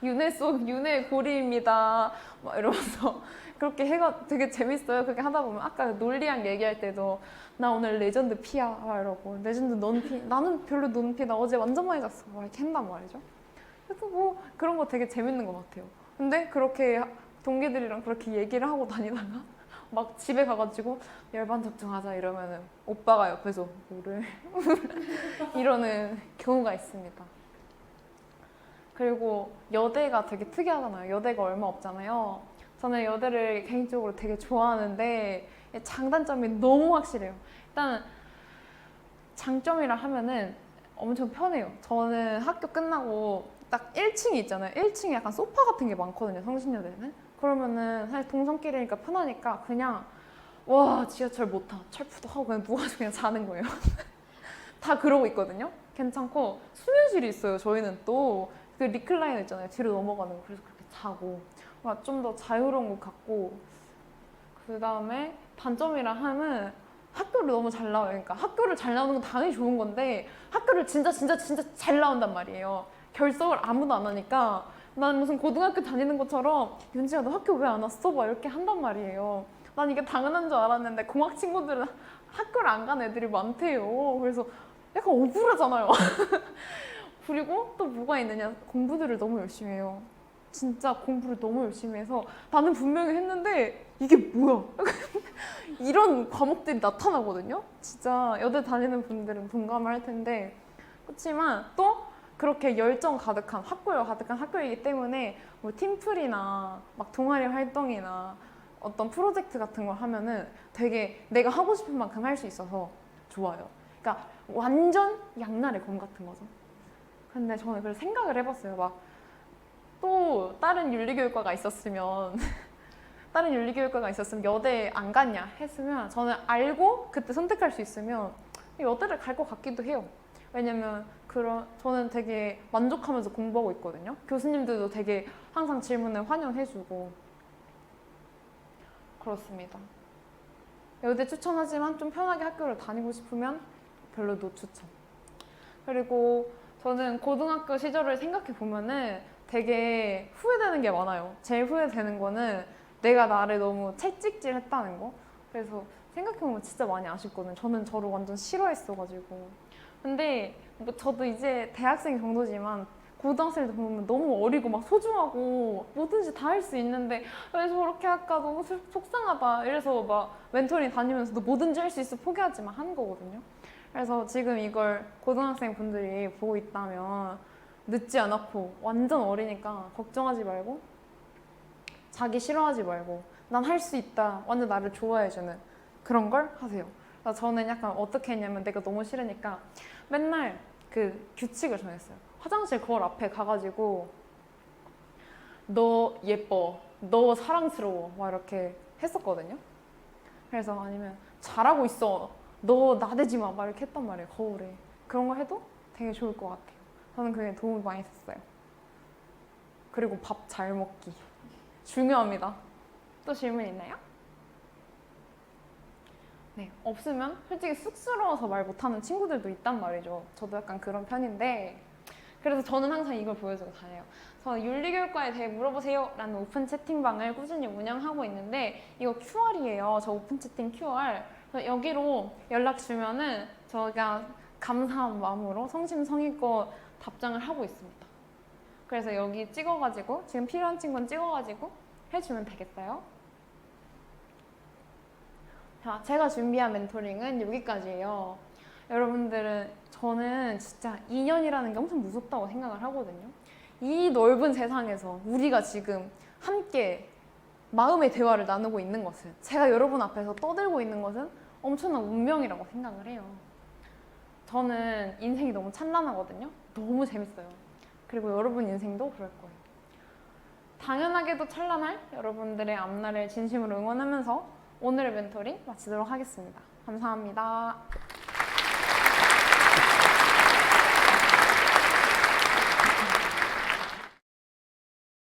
윤회 속 윤회 고리입니다. 막 이러면서 그렇게 해가 되게 재밌어요. 그렇게 하다 보면 아까 논리학 얘기할 때도 나 오늘 레전드 P야 막 이러고 레전드 넌 P 나는 별로 넌 P 나 어제 완전 많이 잤어 막 이렇게 한단 말이죠. 그래서 뭐 그런 거 되게 재밌는 것 같아요. 근데 그렇게 동기들이랑 그렇게 얘기를 하고 다니다가 막 집에 가가지고 열반적정하자 이러면은 오빠가 옆에서 뭐를 이러는 경우가 있습니다. 그리고 여대가 되게 특이하잖아요. 여대가 얼마 없잖아요. 저는 여대를 개인적으로 되게 좋아하는데 장단점이 너무 확실해요. 일단 장점이라 하면은 엄청 편해요. 저는 학교 끝나고 딱 1층이 있잖아요. 1층에 약간 소파 같은 게 많거든요. 성신여대는. 그러면은 사실 동성끼리니까 편하니까 그냥 와 지하철 못 타. 철푸덕 하고 그냥 누워서 그냥 자는 거예요. 다 그러고 있거든요. 괜찮고 수면실이 있어요. 저희는 또 그 리클라이너 있잖아요. 뒤로 넘어가는 거. 그래서 그렇게 자고 좀 더 자유로운 것 같고 그 다음에 단점이라 하면 학교를 너무 잘 나와요. 그러니까 학교를 잘 나오는 건 당연히 좋은 건데 학교를 진짜 잘 나온단 말이에요. 결석을 아무도 안 하니까 난 무슨 고등학교 다니는 것처럼 윤지야 너 학교 왜 안 왔어? 막 이렇게 한단 말이에요. 난 이게 당연한 줄 알았는데 공학 친구들은 학교를 안 간 애들이 많대요. 그래서 약간 억울하잖아요. 그리고 또 뭐가 있느냐 공부들을 너무 열심히 해요. 진짜 공부를 너무 열심히 해서 나는 분명히 했는데 이게 뭐야 이런 과목들이 나타나거든요. 진짜 여대 다니는 분들은 공감을 할 텐데 그렇지만 또 그렇게 열정 가득한 학구열 가득한 학교이기 때문에 뭐 팀플이나 막 동아리 활동이나 어떤 프로젝트 같은 걸 하면은 되게 내가 하고 싶은 만큼 할 수 있어서 좋아요. 그러니까 완전 양날의 검 같은 거죠. 근데 저는 그래서 생각을 해봤어요. 막 또 다른 윤리교육과가 있었으면 여대 안 갔냐 했으면 저는 알고 그때 선택할 수 있으면 여대를 갈 것 같기도 해요. 왜냐면 저는 되게 만족하면서 공부하고 있거든요. 교수님들도 되게 항상 질문을 환영해주고 그렇습니다. 여대 추천하지만 좀 편하게 학교를 다니고 싶으면 별로 노추천. 그리고 저는 고등학교 시절을 생각해 보면은 되게 후회되는 게 많아요. 제일 후회되는 거는 내가 나를 너무 채찍질 했다는 거. 그래서 생각해보면 진짜 많이 아쉽거든요. 저는 저를 완전 싫어했어가지고. 근데 뭐 저도 이제 대학생 정도지만 고등학생 때 보면 너무 어리고 막 소중하고 뭐든지 다 할 수 있는데 왜 저렇게 할까 너무 속상하다. 이래서 막 멘토링 다니면서도 뭐든지 할 수 있어 포기하지만 하는 거거든요. 그래서 지금 이걸 고등학생 분들이 보고 있다면 늦지 않았고 완전 어리니까 걱정하지 말고 자기 싫어하지 말고 난 할 수 있다. 완전 나를 좋아해주는 그런 걸 하세요. 그래서 저는 약간 어떻게 했냐면 내가 너무 싫으니까 맨날 그 규칙을 정했어요. 화장실 거울 앞에 가가지고 너 예뻐, 너 사랑스러워 막 이렇게 했었거든요. 그래서 아니면 잘하고 있어, 너 나대지 마 막 이렇게 했단 말이에요. 거울에. 그런 거 해도 되게 좋을 것 같아요. 저는 그게 도움이 많이 됐어요. 그리고 밥 잘 먹기 중요합니다. 또 질문 있나요? 네, 없으면 솔직히 쑥스러워서 말 못하는 친구들도 있단 말이죠. 저도 약간 그런 편인데 그래서 저는 항상 이걸 보여주고 다녀요. 저는 윤리교육과에 대해 물어보세요 라는 오픈 채팅방을 꾸준히 운영하고 있는데 이거 QR이에요. 저 오픈 채팅 QR. 그래서 여기로 연락 주면은 저희가 감사한 마음으로 성심성의껏 답장을 하고 있습니다. 그래서 여기 찍어가지고 지금 필요한 친구는 찍어가지고 해주면 되겠어요. 자, 제가 준비한 멘토링은 여기까지예요. 여러분들은 저는 진짜 2년이라는 게 엄청 무섭다고 생각을 하거든요. 이 넓은 세상에서 우리가 지금 함께 마음의 대화를 나누고 있는 것은 제가 여러분 앞에서 떠들고 있는 것은 엄청난 운명이라고 생각을 해요. 저는 인생이 너무 찬란하거든요. 너무 재밌어요. 그리고 여러분 인생도 그럴 거예요. 당연하게도 찬란할 여러분들의 앞날을 진심으로 응원하면서 오늘의 멘토링 마치도록 하겠습니다. 감사합니다.